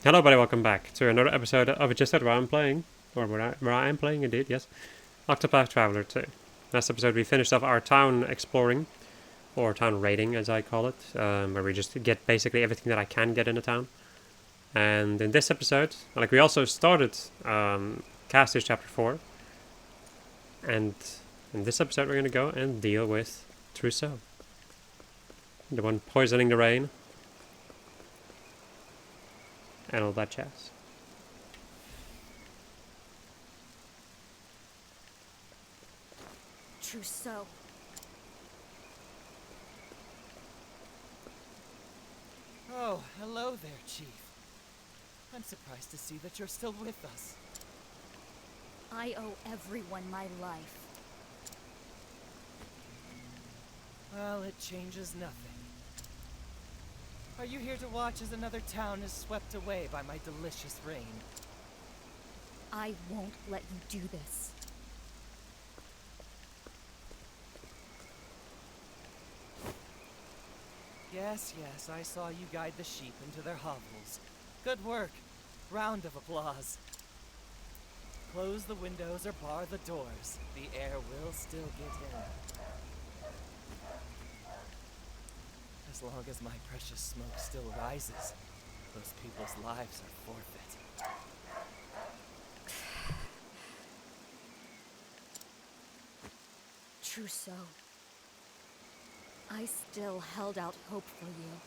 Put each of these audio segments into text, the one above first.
Hello, everybody. Welcome back to another episode of Just That where I'm playing, or where I am playing, indeed. Yes, Octopath Traveler 2. Last episode, we finished off our town exploring, or town raiding, as I call it, where we just get basically everything that I can get in the town. And in this episode, we also started Castis Chapter 4, and in this episode, we're gonna go and deal with Trousseau, the one poisoning the rain, and all that jazz. Trousseau. Oh, hello there, Chief. I'm surprised to see that you're still with us. I owe everyone my life. Well, it changes nothing. Are you here to watch as another town is swept away by my delicious rain? I won't let you do this. Yes, I saw you guide the sheep into their hovels. Good work. Round of applause. Close the windows or bar the doors. The air will still get in. As long as my precious smoke still rises, those people's lives are forfeit. Trousseau. I still held out hope for you.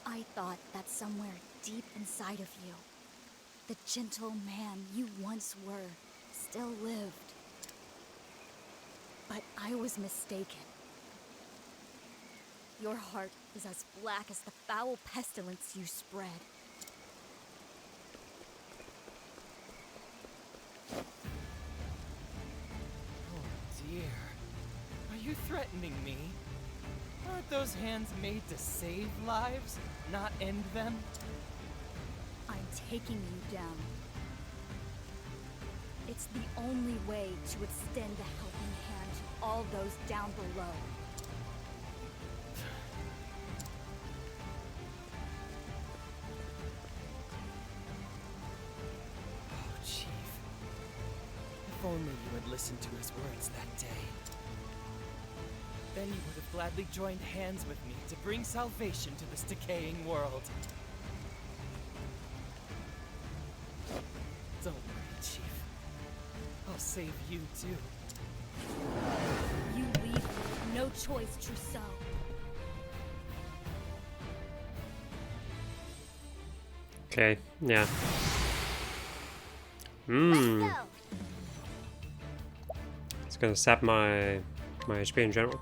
I thought that somewhere deep inside of you, the gentle man you once were still lived. But I was mistaken. Your heart is as black as the foul pestilence you spread. Oh dear. Are you threatening me? Aren't those hands made to save lives, not end them? I'm taking you down. It's the only way to extend a helping hand to all those down below. Oh, Chief. If only you had listened to his words that day. Then you would have gladly joined hands with me to bring salvation to this decaying world. Don't worry, Chief. I'll save you too. You leave with no choice, Trousseau. Okay, yeah. It's gonna sap my HP in general.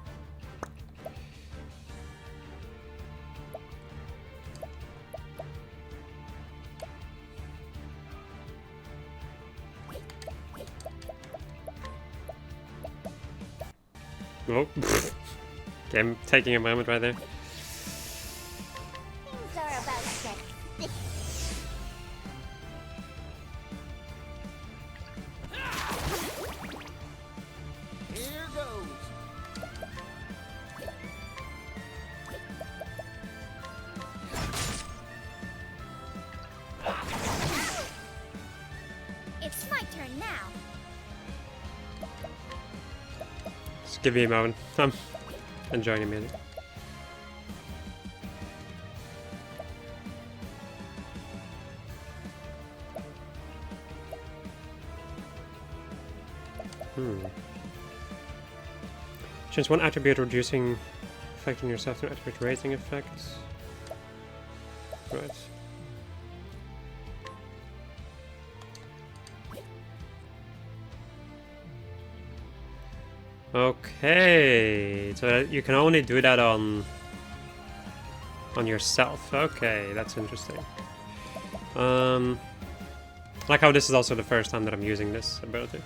Oh, okay, I'm taking a moment right there. Things are about to get sticky. Here goes. It's my turn now. Just give me a moment. I'm enjoying a minute. Change one attribute reducing affecting yourself to an attribute raising effects. Right. Okay, so you can only do that on yourself. Okay, that's interesting. Like how this is also the first time that I'm using this ability.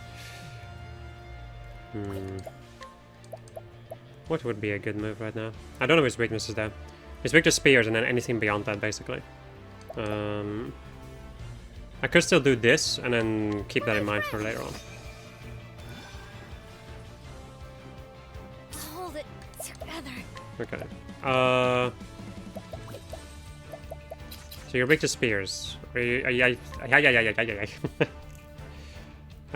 What would be a good move right now? I don't know his weaknesses there. He's weak to spears and then anything beyond that, basically. I could still do this and then keep that in mind for later on. Hold it together. Okay. So So you're weak to spears. I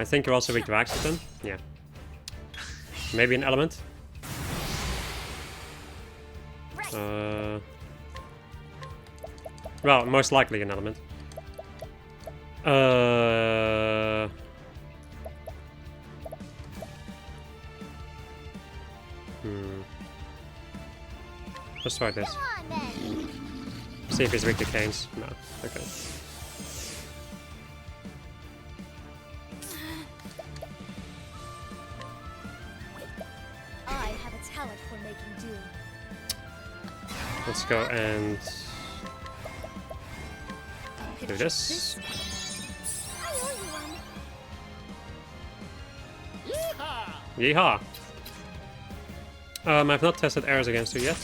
think you're also weak to axes then? Yeah. Maybe an element? Well, most likely an element. Let's try this. Come on, then. See if he's weak to canes. No. Okay. I have a talent for making do. Let's go and I'll do this. I owe you one. Yeehaw! I've not tested arrows against her yet.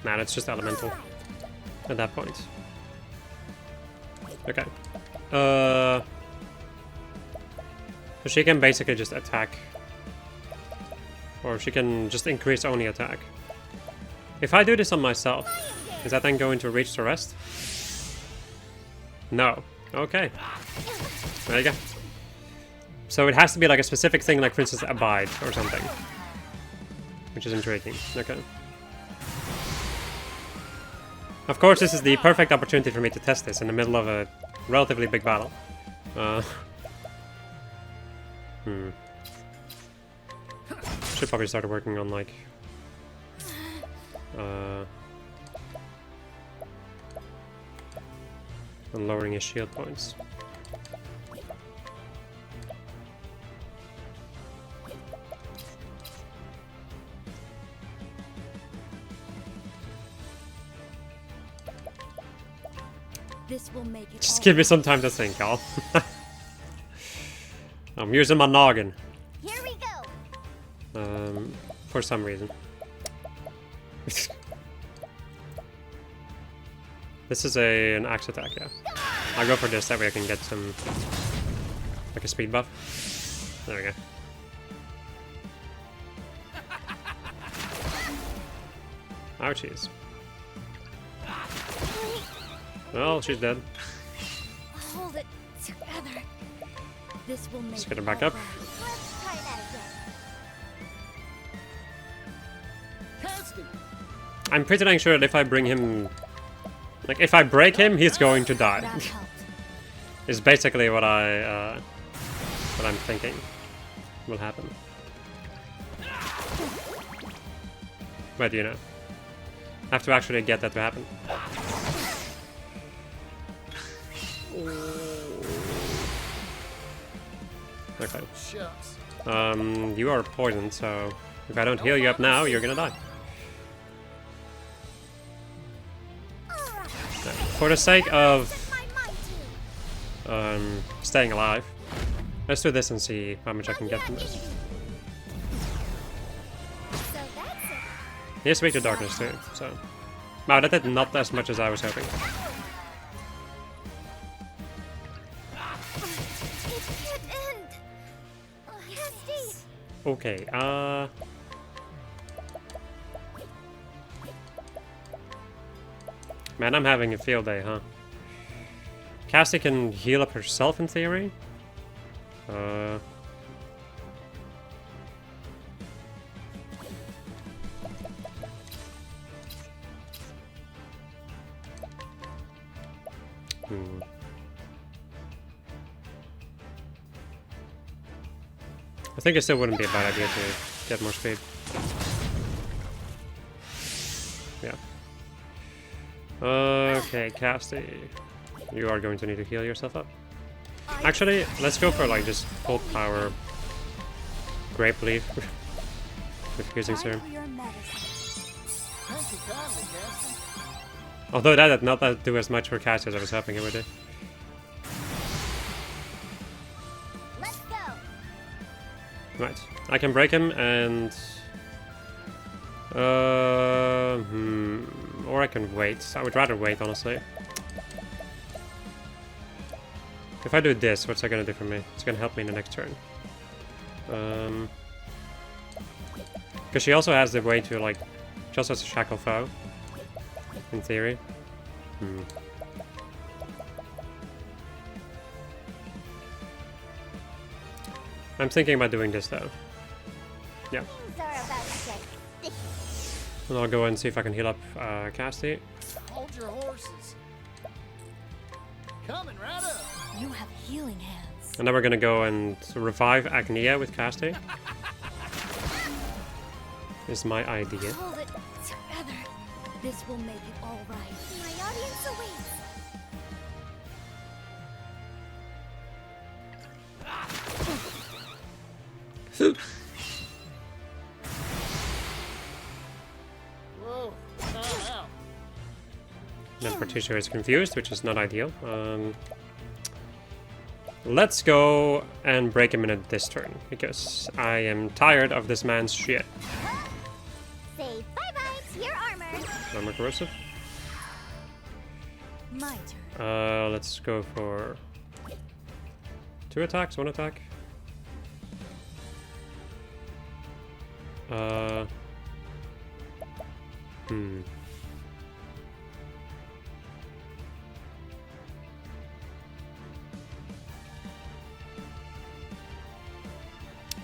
Nah, it's just elemental at that point. Okay. So she can basically just attack. Or she can just increase only attack. If I do this on myself, is that then going to reach the rest? No. Okay. There you go. So it has to be like a specific thing, like for instance abide or something. Which is intriguing. Okay. Of course, this is the perfect opportunity for me to test this in the middle of a relatively big battle. Should probably start working on like on lowering his shield points. This will make it. Just all give me right. some time to think, Al. I'm using my noggin. Here we go. For some reason. This is an axe attack, yeah. I'll go for this, that way I can get some, like a speed buff. There we go. Ouchies. Well, she's dead. Hold it together. This will make Let's get her it back all up. right. Let's try that again. I'm pretty dang sure that if I bring him... Like, if I break him, he's going to die. That helped. Is basically what I'm thinking will happen. But you know, I have to actually get that to happen. Okay. You are poisoned, so if I don't heal you up now, you're gonna die. So, for the sake of My mind too. staying alive, let's do this and see how much I can get from this. So that's it. He is weak to darkness too, so... Wow, that did not as much as I was hoping. It can't end. Cassie. Okay, Man, I'm having a field day, huh? Cassie can heal up herself in theory. I think it still wouldn't be a bad idea to get more speed. Yeah. Okay, Cassie. You are going to need to heal yourself up. Actually, let's go for like just full power grape leaf with piercing Time serum. for your medicine. Although that did not do as much for Cassie as I was hoping it would do. Let's go. Right, I can break him and... or I can wait. I would rather wait, honestly. If I do this, what's that gonna do for me? It's gonna help me in the next turn. Because she also has the way to, like, just as a shackle foe. In theory. I'm thinking about doing this though. Yeah. Things are about to get sticky. And I'll go and see if I can heal up Casty. Hold your horses. Coming right up. You have healing hands. And then we're gonna go and revive Agnia with Casty. Is my idea. Hold it together. This will make it all right. My audience awaits. Whoa, time out. Then Patricia is confused, which is not ideal. Let's go and break him in at this turn, because I am tired of this man's shit. Say bye-bye to your armor. Armor corrosive. My turn. Let's go for 2 attacks, 1 attack.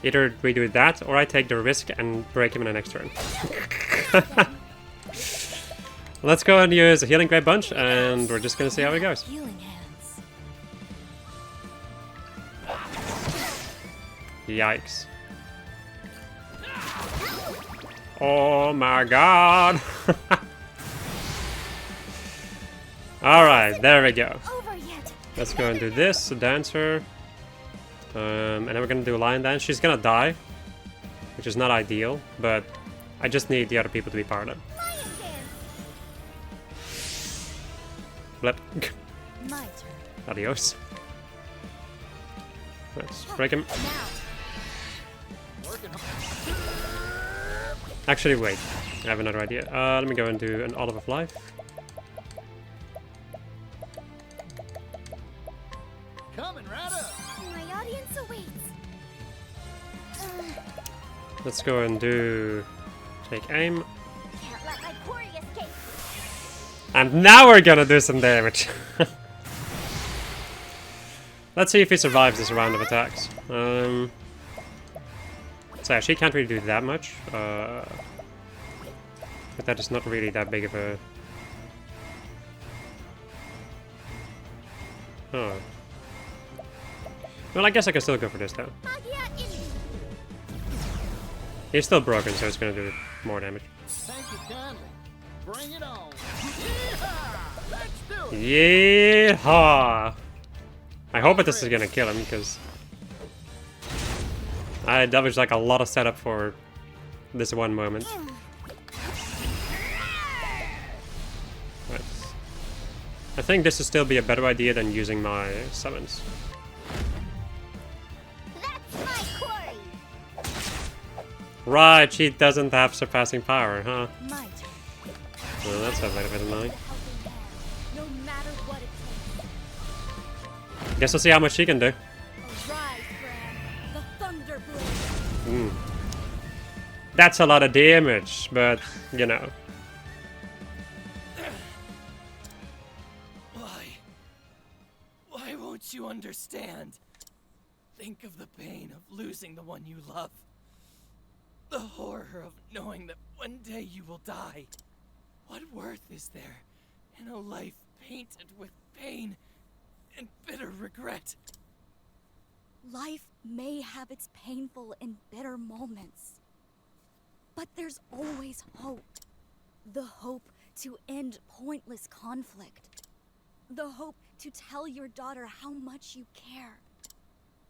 Either we do that, or I take the risk and break him in the next turn. Let's go and use a healing grey bunch, and we're just gonna see how it goes. Healing hands. Yikes. Oh my god! Alright, there we go. Over yet. Let's go and do this, dancer. And then we're gonna do a lion dance. She's gonna die, which is not ideal, but I just need the other people to be part of it. Lion dance. Blip. My turn. Adios. Let's break him. Now. Working. Actually, wait. I have another idea. Let me go and do an Olive of Life. Coming right up. My audience awaits. Let's go and do... Take aim. Can't let my quarry escape. And now we're gonna do some damage. Let's see if he survives this round of attacks. So yeah, she can't really do that much. But that is not really that big of a... Oh. Well, I guess I can still go for this though. Magia in me. He's still broken, so it's gonna do more damage. Thank you kindly. Bring it on. Yeehaw! Let's do it. Yeehaw! I hope that this is gonna kill him, because... that was like a lot of setup for this one moment. Right. I think this would still be a better idea than using my summons. That's my quarry. Right, she doesn't have surpassing power, huh? My turn. Well, that's a bit annoying. The helping hand. No matter what it takes. Guess we'll see how much she can do. Arise, Bran. The thunder blade. That's a lot of damage, but, you know. Why won't you understand? Think of the pain of losing the one you love. The horror of knowing that one day you will die. What worth is there in a life painted with pain and bitter regret? Life may have its painful and bitter moments, but there's always hope. The hope to end pointless conflict. The hope to tell your daughter how much you care.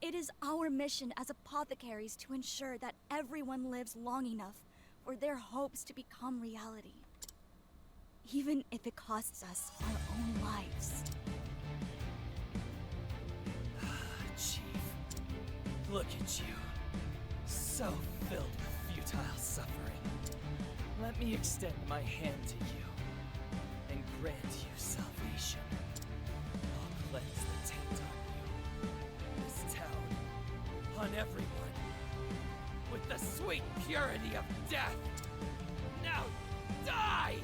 It is our mission as apothecaries to ensure that everyone lives long enough for their hopes to become reality, even if it costs us our own lives. Chief, look at you. So filled with futile suffering. Let me extend my hand to you and grant you salvation. I'll cleanse the taint on you, this town, on everyone, with the sweet purity of death. Now die!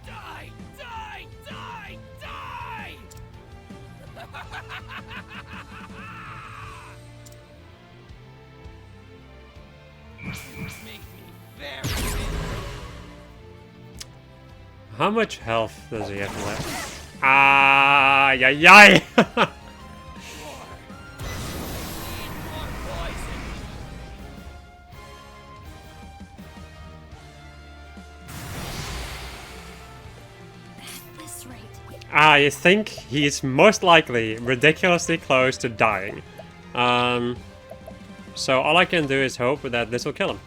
Die! Die! Die! Die! How much health does he have left? Ah, yay, yay! At this rate, I think he's most likely ridiculously close to dying. So all I can do is hope that this will kill him.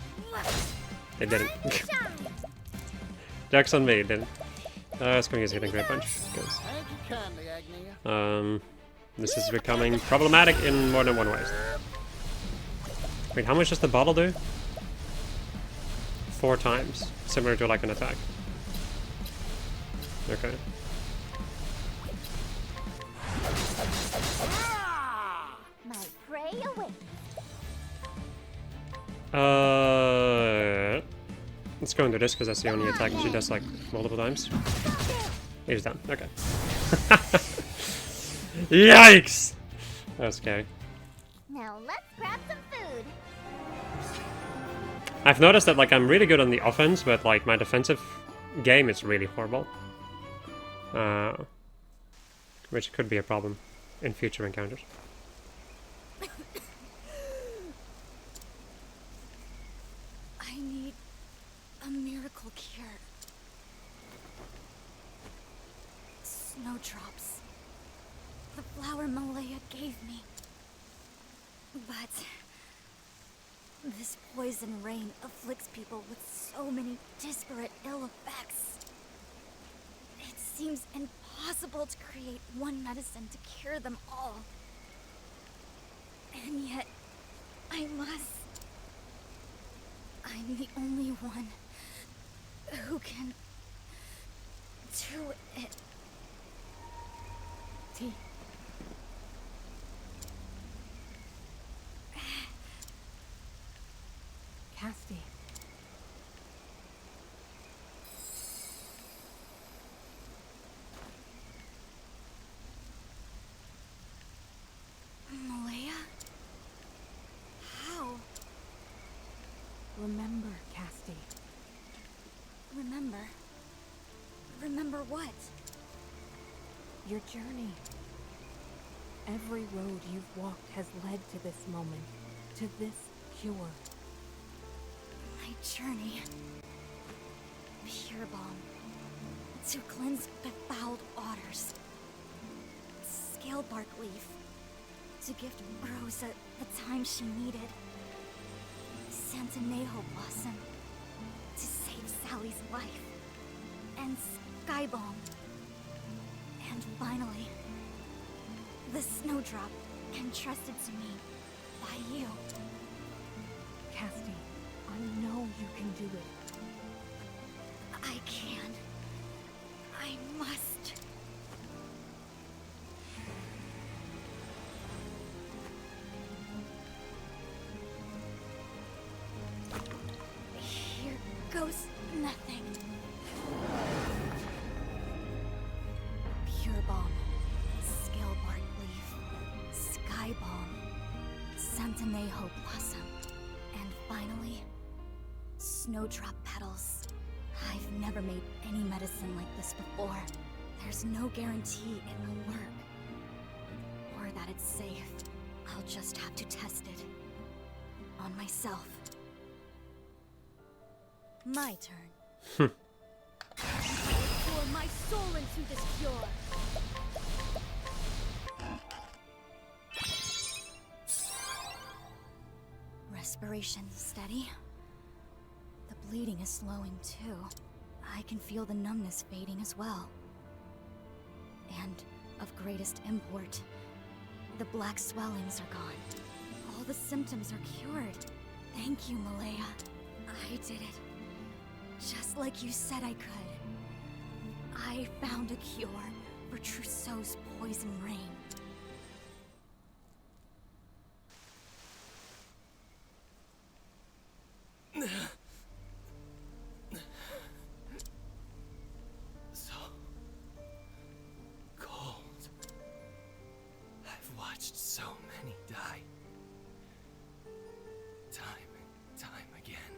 It didn't. Joke's on me, it didn't. Let's go use Hitting Great Punch. Because, Thank you kindly, Agnia. this is becoming problematic in more than one way. Wait, how much does the bottle do? 4 times. Similar to like an attack. Okay. My prey awaits. Let's go into this because that's the only attack she does like multiple times. He's done. Okay. Yikes! That was scary. Now let's grab some food. I've noticed that like I'm really good on the offense, but like my defensive game is really horrible. Which could be a problem in future encounters. I need a miracle cure. Snowdrops. The flower Malaya gave me. But this poison rain afflicts people with so many disparate ill effects. It seems impossible to create one medicine to cure them all. And yet, I must. I'm the only one who can do it. T. Casty. Malaya? How? Remember, Casty. Remember? Remember what? Your journey. Every road you've walked has led to this moment, to this cure. My journey. Pure balm. To cleanse befouled waters. Scale bark leaf. To gift Rosa the time she needed. Santanejo blossom. To save Sally's life. And sky balm. And finally, the snowdrop entrusted to me by you. Casty, I know you can do it. I can. I must. Here goes nothing. Pure balm, scale bark leaf, sky balm, Santanejo blossom, and finally, snowdrop petals. I've never made any medicine like this before. There's no guarantee it will work. Or that it's safe. I'll just have to test it. On myself. My turn. Pour my soul into this cure. Respiration steady. The bleeding is slowing too. I can feel the numbness fading as well. And of greatest import, the black swellings are gone. All the symptoms are cured. Thank you, Malaya. I did it. Just like you said I could. I found a cure for Trousseau's poison rain. So cold. I've watched so many die. Time and time again.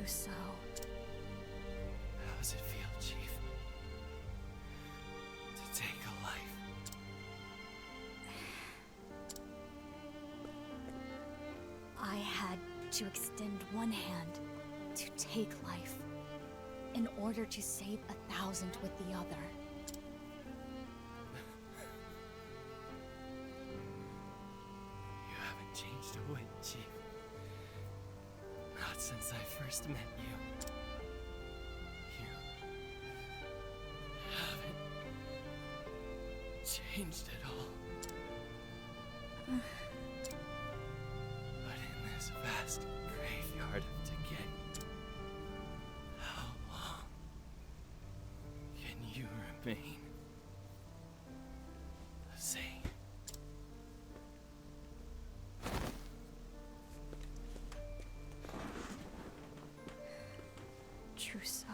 Trousseau. How does it feel, Chief? To take a life? I had to extend one hand to take life in order to save 1,000 with the other. You haven't changed a whit, Chief. Not since I first met you. You haven't changed at all. But in this vast graveyard of decay, how long can you remain the same? Trousseau.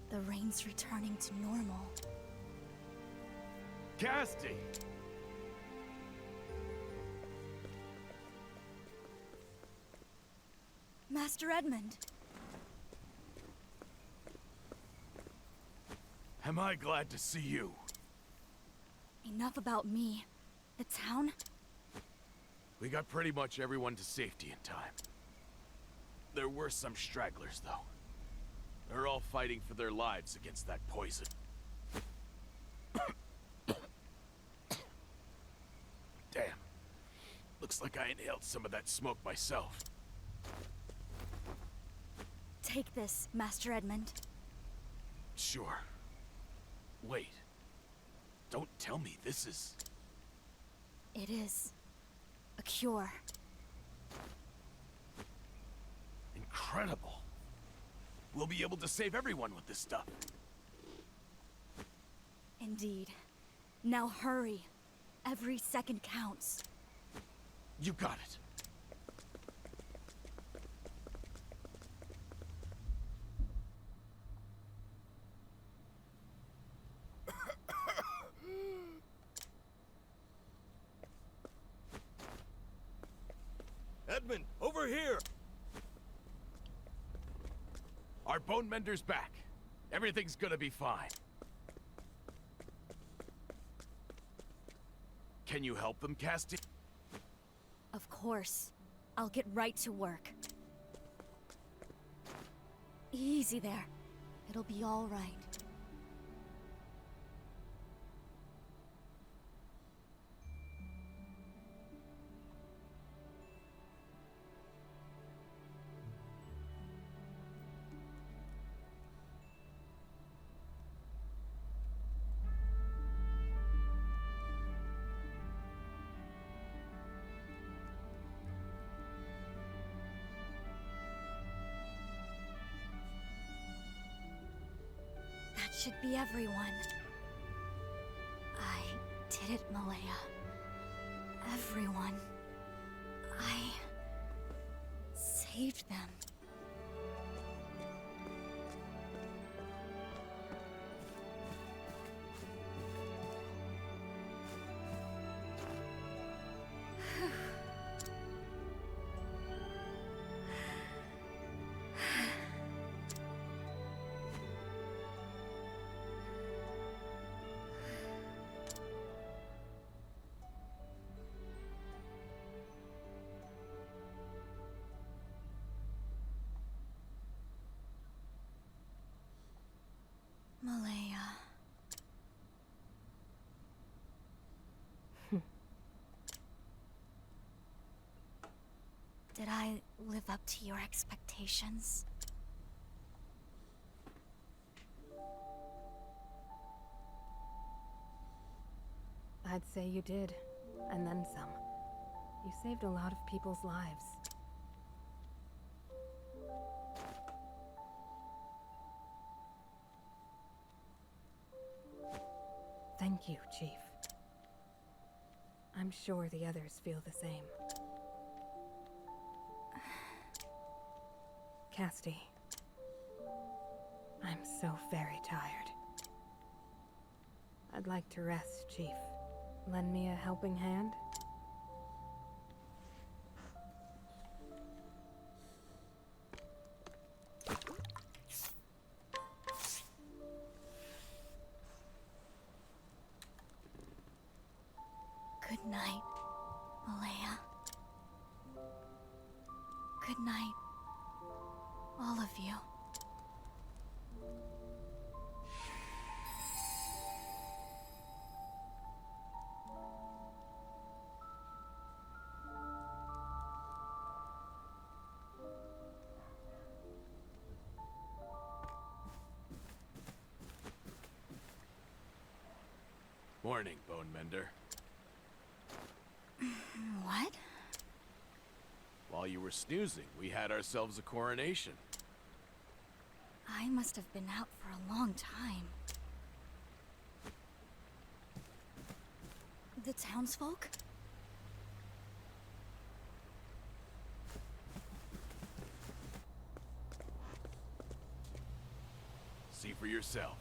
The rain's returning to normal. Casty! Master Edmund, Am I glad to see you? enough about me. The town? We got pretty much everyone to safety in time. There were some stragglers, though. They're all fighting for their lives against that poison. Damn. Looks like I inhaled some of that smoke myself. Take this, Master Edmund. Sure. Wait. Don't tell me this is... It is a cure. incredible. We'll be able to save everyone with this stuff. Indeed. Now hurry. Every second counts. You got it. Edmund, over here! Our bone mender's back. Everything's gonna be fine. Can you help them, Casty? Of course. I'll get right to work. Easy there. It'll be all right. That should be everyone. I did it, Malaya. Everyone. I saved them. Malaya. Did I live up to your expectations? I'd say you did, and then some. You saved a lot of people's lives. Thank you, Chief. I'm sure the others feel the same. Casty. I'm so very tired. I'd like to rest, Chief. Lend me a helping hand? Good night, Malaya. Good night, all of you. Morning, Bone Mender. What? While you were snoozing, we had ourselves a coronation. I must have been out for a long time. The townsfolk? See for yourself.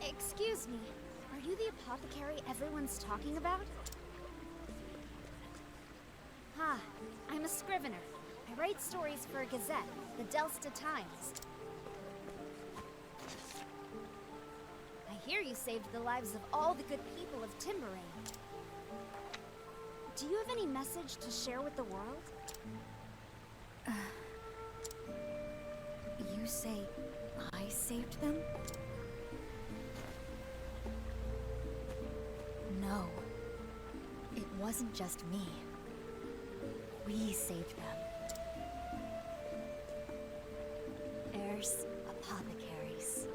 Excuse me, are you the apothecary everyone's talking about? Ha, I'm a scrivener. I write stories for a gazette, the Delsta Times. I hear you saved the lives of all the good people of Timberain. Do you have any message to share with the world? You say I saved them? No. It wasn't just me. We saved them. Heirs apothecaries.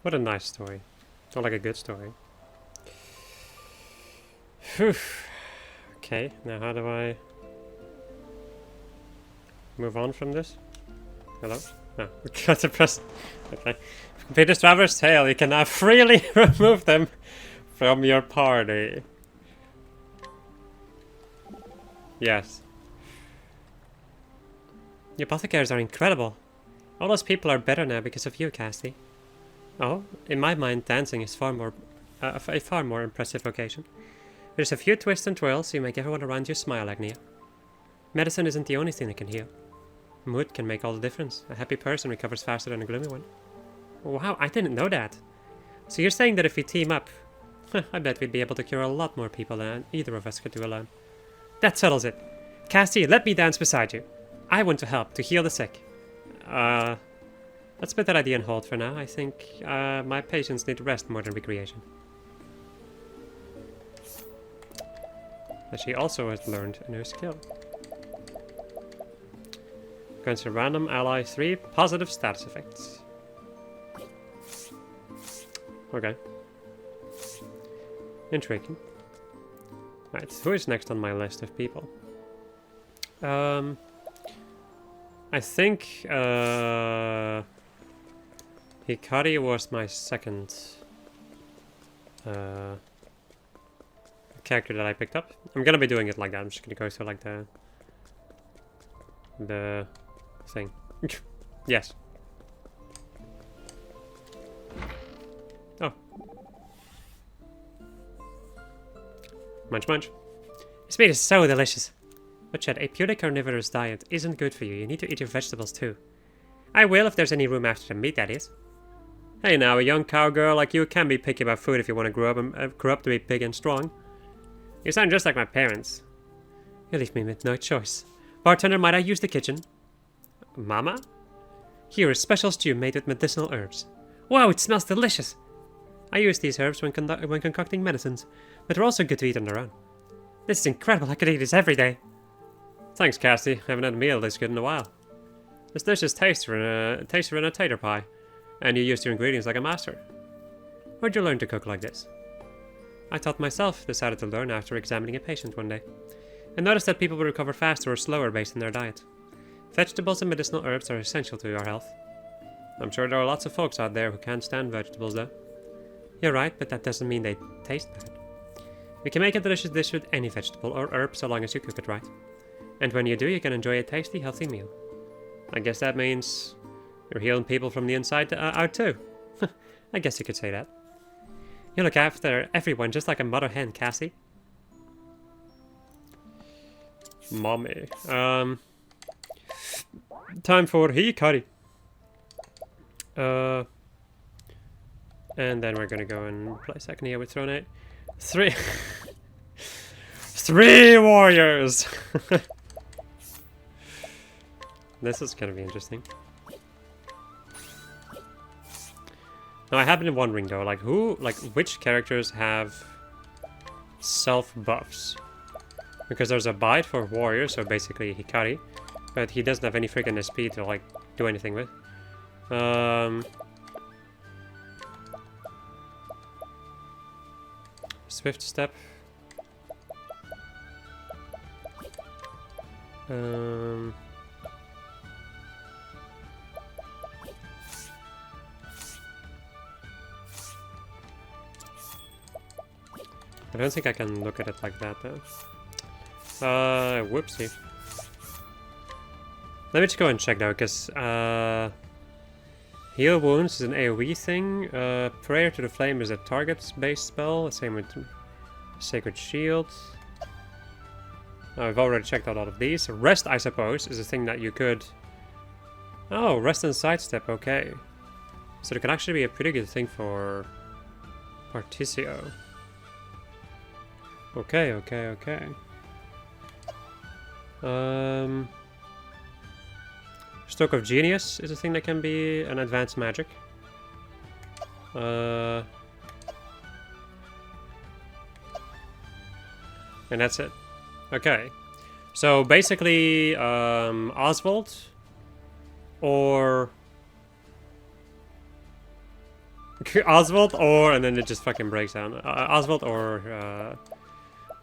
What a nice story. Or like a good story. Phew. Okay, now how do I move on from this? Hello? No, got to press. Okay. Complete this traveler's tale. You can now freely remove them from your party. Yes. The apothecaries are incredible. All those people are better now because of you, Cassie. Oh, in my mind, dancing is a far more impressive vocation. There's a few twists and twirls, so you make everyone around you smile, Agnia. Medicine isn't the only thing that can heal. Mood can make all the difference. A happy person recovers faster than a gloomy one. Wow, I didn't know that. So you're saying that if we team up, I bet we'd be able to cure a lot more people than either of us could do alone. That settles it. Cassie, let me dance beside you. I want to help, to heal the sick. Let's put that idea on hold for now. I think my patients need rest more than recreation. But she also has learned a new skill. Grants a random ally 3 positive status effects. Okay. Intriguing. Right, who is next on my list of people? I think Hikari was my second character that I picked up. I'm gonna be doing it like that. I'm just gonna go through like the thing. Yes. Oh. Munch munch. This meat is so delicious. But Chad, a purely carnivorous diet isn't good for you. You need to eat your vegetables too. I will if there's any room after the meat, that is. Hey now, a young cowgirl like you can be picky about food if you want to grow up to be big and strong. You sound just like my parents. You leave me with no choice. Bartender, might I use the kitchen? Mama? Here is special stew made with medicinal herbs. Wow, it smells delicious! I use these herbs when concocting medicines, but they're also good to eat on their own. This is incredible, I could eat this every day. Thanks, Cassie. I haven't had a meal this good in a while. This dish is tastier than a tater pie, and you used your ingredients like a master. Where'd you learn to cook like this? I taught myself, decided to learn after examining a patient one day, and noticed that people would recover faster or slower based on their diet. Vegetables and medicinal herbs are essential to your health. I'm sure there are lots of folks out there who can't stand vegetables though. You're right, but that doesn't mean they taste bad. You can make a delicious dish with any vegetable or herb so long as you cook it right. And when you do, you can enjoy a tasty, healthy meal. I guess that means you're healing people from the inside out too. I guess you could say that. You look after everyone just like a mother hen, Cassie. Mommy. Time for hikari. And then we're gonna go and play second here with Throne 8. Three warriors! This is gonna be interesting. Now I have been wondering though, which characters have self buffs? Because there's a bite for warrior, so basically Hikari, but he doesn't have any freaking SP to like do anything with. Swift step. I don't think I can look at it like that though. Whoopsie. Let me just go and check though, because Heal Wounds is an AoE thing. Prayer to the Flame is a target-based spell. Same with Sacred Shield. I've already checked out all of these. Rest, I suppose, is a thing that you could... Oh, Rest and Sidestep, okay. So it can actually be a pretty good thing for Particio. Okay, okay, okay. Stroke of Genius is a thing that can be an advanced magic. And that's it. Okay. So basically, Oswald or... Oswald or... and then it just fucking breaks down. Oswald or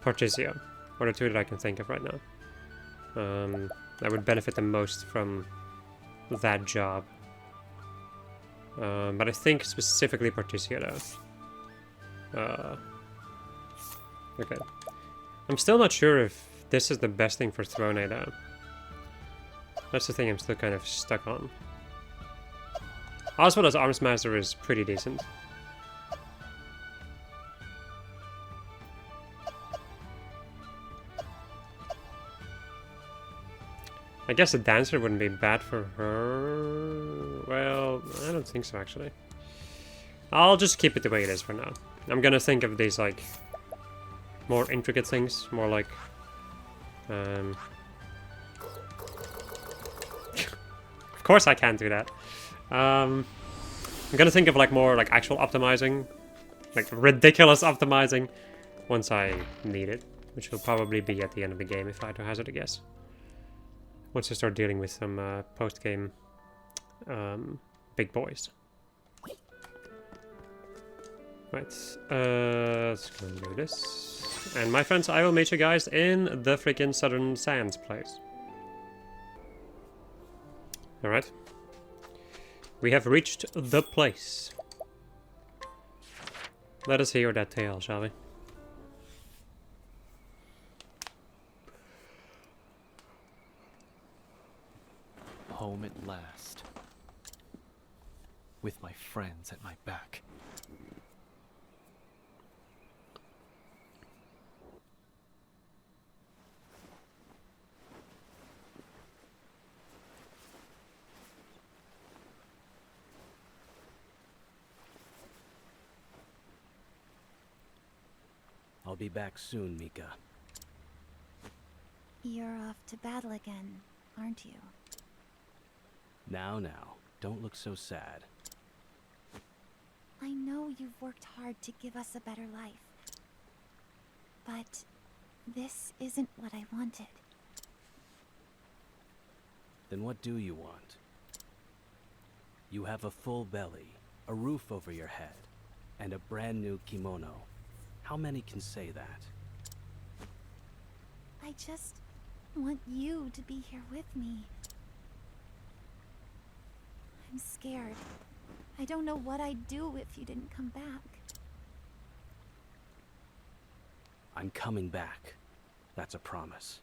Particio. Are the two that I can think of right now. That would benefit the most from that job. But I think specifically Particio though. Okay. I'm still not sure if this is the best thing for Throne though. That's the thing I'm still kind of stuck on. Oswald as Arms Master is pretty decent. I guess a dancer wouldn't be bad for her. Well, I don't think so actually. I'll just keep it the way it is for now. I'm gonna think of these like more intricate things, more like of course I can't do that. I'm gonna think of like more like actual optimizing, like ridiculous optimizing once I need it, which will probably be at the end of the game if I had to hazard a guess. Once I start dealing with some post-game big boys. Right, let's go and do this. And my friends, I will meet you guys in the freaking Southern Sands place. Alright. We have reached the place. Let us hear that tale, shall we? Home at last. With my friends at my back. I'll be back soon, Mika. You're off to battle again, aren't you? Now, don't look so sad. I know you've worked hard to give us a better life. But this isn't what I wanted. Then what do you want? You have a full belly, a roof over your head, and a brand new kimono. How many can say that? I just want you to be here with me. I'm scared. I don't know what I'd do if you didn't come back. I'm coming back. That's a promise.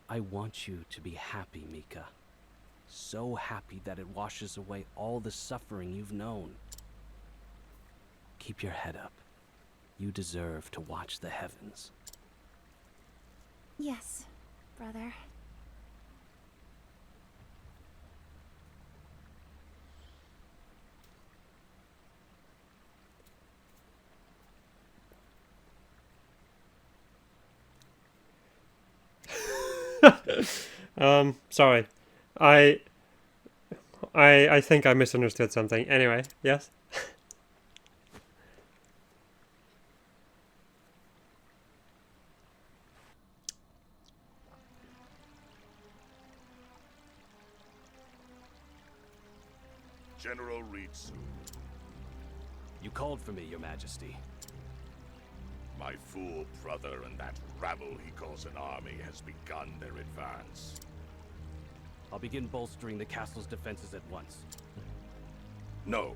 I want you to be happy, Mika. So happy that it washes away all the suffering you've known. Keep your head up. You deserve to watch the heavens. Yes, brother. Sorry. I think I misunderstood something. Anyway, yes? General Ritsu, You called for me, Your Majesty. my fool brother and that rabble he calls an army has begun their advance. I'll begin bolstering the castle's defenses at once. No,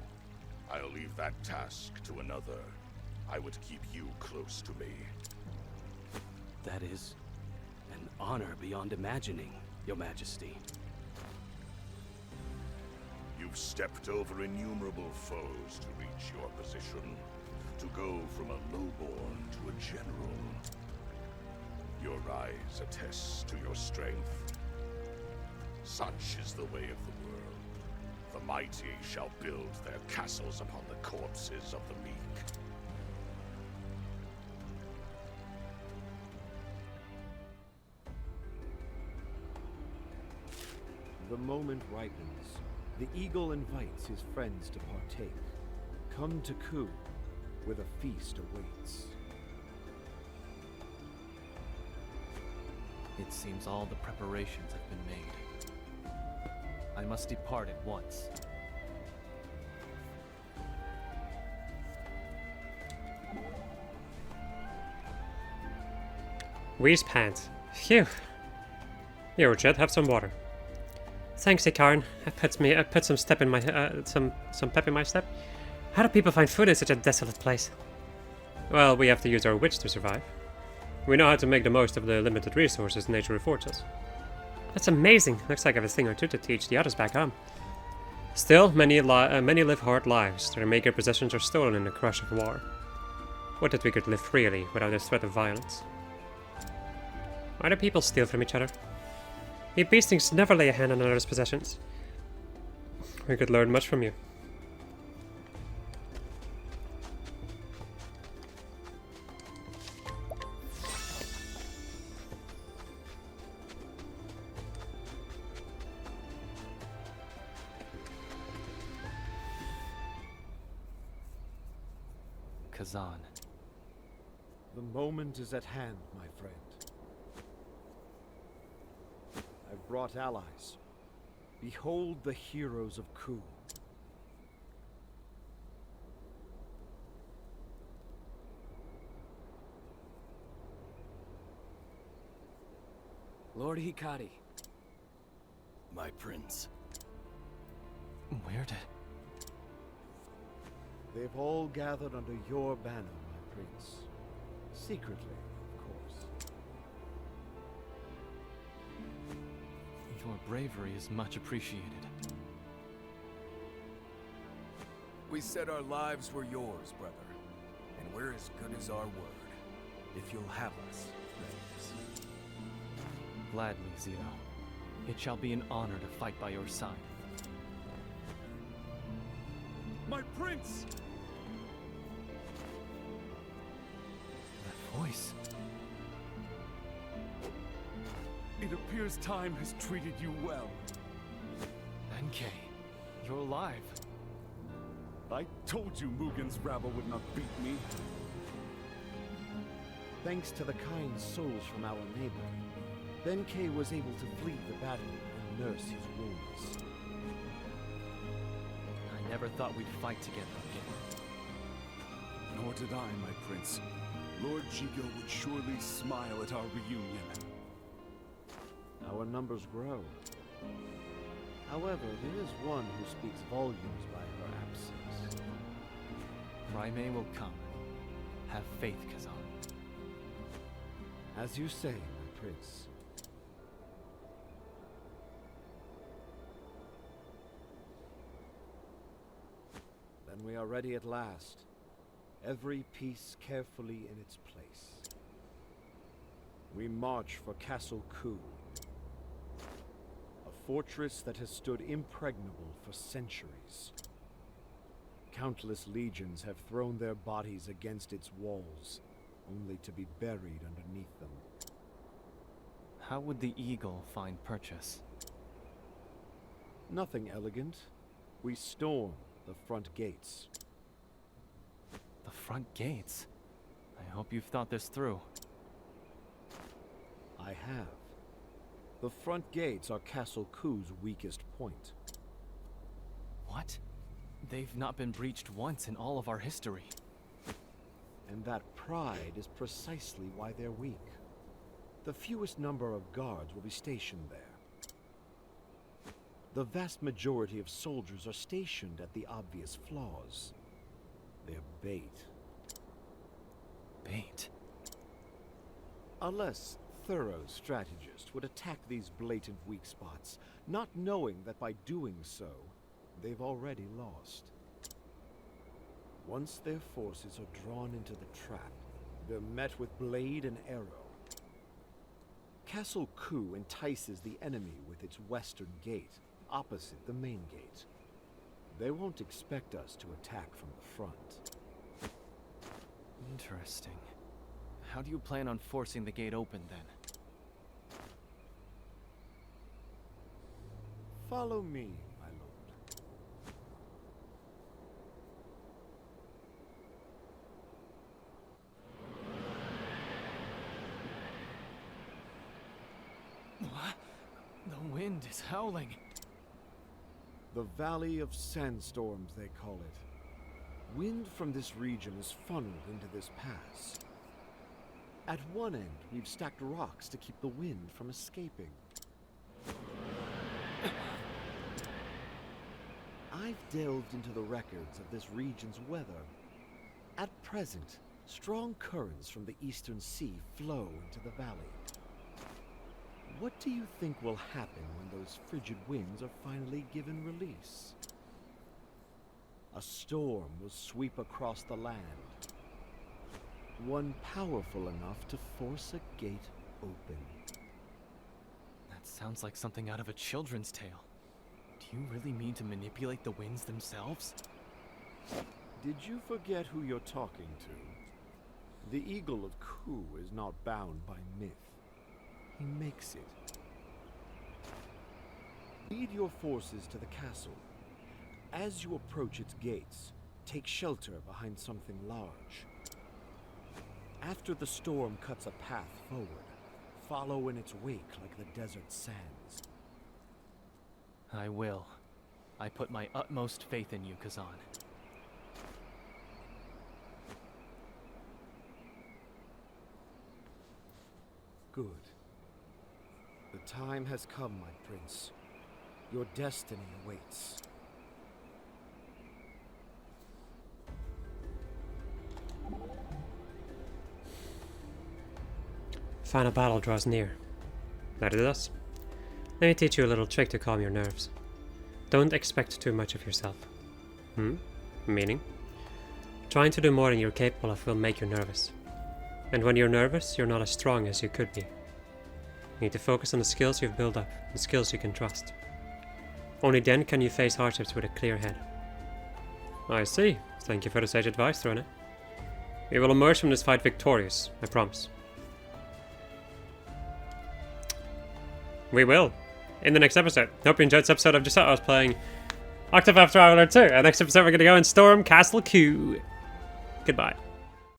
I'll leave that task to another. I would keep you close to me. That is an honor beyond imagining, Your Majesty. You've stepped over innumerable foes to reach your position, to go from a lowborn to a general. Your rise attests to your strength. Such is the way of the world. The mighty shall build their castles upon the corpses of the meek. The moment ripens. The eagle invites his friends to partake. Come to Ku, where the feast awaits. It seems all the preparations have been made. I must depart at once. Wheeze pants. Phew. Here, Jet, have some water. Thanks, Ikarin. It put some step in my some pep in my step. How do people find food in such a desolate place? Well, we have to use our wits to survive. We know how to make the most of the limited resources nature affords us. That's amazing. Looks like I have a thing or two to teach the others back home. Still, many live hard lives. Their meager possessions are stolen in the crush of war. Would that we could live freely without the threat of violence. Why do people steal from each other? We beastings never lay a hand on another's possessions. We could learn much from you. Kazan. The moment is at hand, my friend. I've brought allies. Behold the heroes of Ku. Lord Hikari. My prince. Where did... They've all gathered under your banner, my prince. Secretly, of course. Your bravery is much appreciated. We said our lives were yours, brother. And we're as good as our word. If you'll have us, that is. Gladly, Zero. It shall be an honor to fight by your side. My prince! That voice. It appears time has treated you well. Benkei, you're alive. I told you Mugen's rabble would not beat me. Thanks to the kind souls from our neighbor, Benkei was able to flee the battle and nurse his wounds. I never thought we'd fight together again. Nor did I, my prince. Lord Jigo would surely smile at our reunion. Our numbers grow. However, there is one who speaks volumes by her absence. Raime will come. Have faith, Kazan. As you say, my prince. Then we are ready at last. Every piece carefully in its place. We march for Castle Ku. A fortress that has stood impregnable for centuries. Countless legions have thrown their bodies against its walls, only to be buried underneath them. How would the Eagle find purchase? Nothing elegant. We storm the front gates. The front gates? I hope you've thought this through. I have. The front gates are Castle Ku's weakest point. What? They've not been breached once in all of our history. And that pride is precisely why they're weak. The fewest number of guards will be stationed there. The vast majority of soldiers are stationed at the obvious flaws. They're bait. Bait? A less thorough strategist would attack these blatant weak spots, not knowing that by doing so, they've already lost. Once their forces are drawn into the trap, they're met with blade and arrow. Castle Ku entices the enemy with its western gate, opposite the main gate. They won't expect us to attack from the front. Interesting. How do you plan on forcing the gate open, then? Follow me, my lord. What? The wind is howling. The Valley of Sandstorms, they call it. Wind from this region is funneled into this pass. At one end, we've stacked rocks to keep the wind from escaping. I've delved into the records of this region's weather. At present, strong currents from the eastern sea flow into the valley. What do you think will happen when those frigid winds are finally given release? A storm will sweep across the land. One powerful enough to force a gate open. That sounds like something out of a children's tale. Do you really mean to manipulate the winds themselves? Did you forget who you're talking to? The Eagle of Ku is not bound by myth. He makes it. Lead your forces to the castle. As you approach its gates, take shelter behind something large. After the storm cuts a path forward, follow in its wake like the desert sands. I will. I put my utmost faith in you, Kazan. Good. The time has come, my prince. Your destiny awaits. Final battle draws near. That it does. Let me teach you a little trick to calm your nerves. Don't expect too much of yourself. Meaning? Trying to do more than you're capable of will make you nervous. And when you're nervous, you're not as strong as you could be. You need to focus on the skills you've built up, the skills you can trust. Only then can you face hardships with a clear head. I see. Thank you for the sage advice, Throne. We will emerge from this fight victorious, I promise. We will. in the next episode. Hope you enjoyed this episode. I've just thought I was playing Octopath Traveler 2. And next episode we're going to go and storm Castle Q. Goodbye.